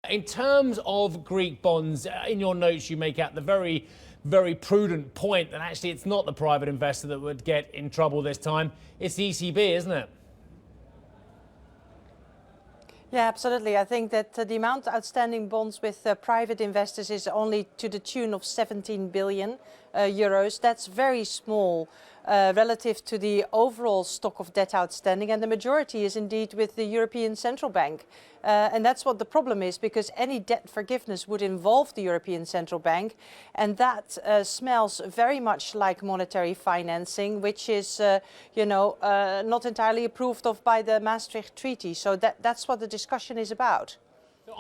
In terms of Greek bonds, in your notes you make out the very prudent point that actually it's not the private investor that would get in trouble this time, it's the ECB, isn't it? Yeah, absolutely. I think that the amount outstanding bonds with private investors is only to the tune of 17 billion euros. That's very small relative to the overall stock of debt outstanding, and the majority is indeed with the European Central Bank. And that's what the problem is, because any debt forgiveness would involve the European Central Bank, and that smells very much like monetary financing, which is, not entirely approved of by the Maastricht Treaty. So that's what the discussion is about.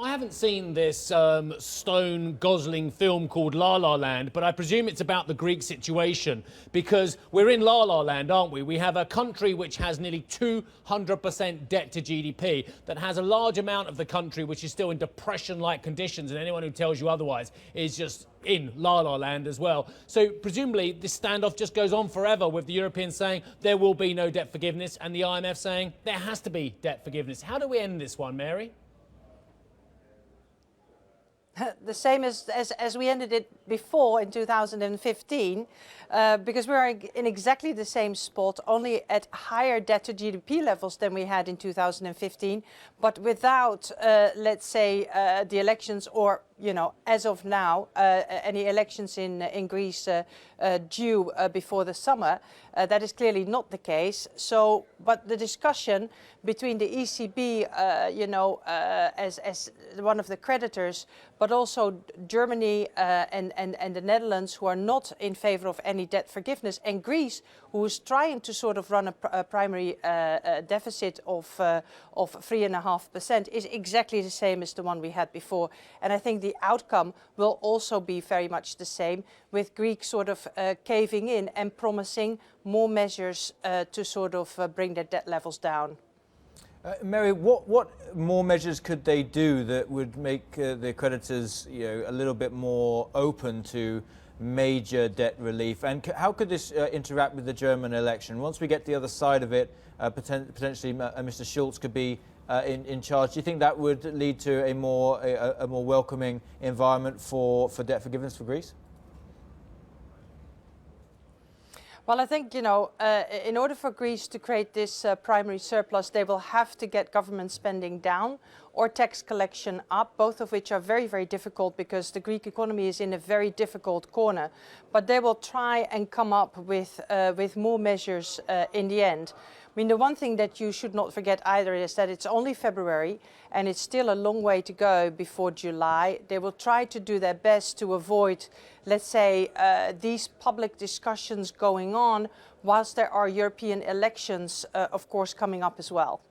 I haven't seen this stone-guzzling film called La La Land, but I presume it's about the Greek situation, because we're in La La Land, aren't we? We have a country which has nearly 200% debt to GDP, that has a large amount of the country which is still in depression-like conditions, and anyone who tells you otherwise is just in La La Land as well. So presumably this standoff just goes on forever, with the Europeans saying there will be no debt forgiveness and the IMF saying there has to be debt forgiveness. How do we end this one, Mary? The same as we ended it before in 2015, because we are in exactly the same spot, only at higher debt to GDP levels than we had in 2015, but without, let's say, the elections, or, as of now, any elections in Greece due before the summer. That is clearly not the case. So, but the discussion between the ECB, as one of the creditors, but also Germany and the Netherlands, who are not in favor of any debt forgiveness, and Greece, who is trying to sort of run a primary deficit of 3.5%, is exactly the same as the one we had before. And I think the outcome will also be very much the same, with Greek sort of caving in and promising more measures to sort of bring their debt levels down. Mary, what more measures could they do that would make the creditors, a little bit more open to major debt relief? And how could this interact with the German election? Once we get to the other side of it, potentially Mr. Schulz could be in charge. Do you think that would lead to a more welcoming environment for debt forgiveness for Greece? Well, I think, in order for Greece to create this primary surplus, they will have to get government spending down or tax collection up, both of which are very difficult, because the Greek economy is in a very difficult corner. But they will try and come up with more measures in the end. I mean, the one thing that you should not forget either is that it's only February and it's still a long way to go before July. They will try to do their best to avoid, let's say, these public discussions going on whilst there are European elections, of course, coming up as well.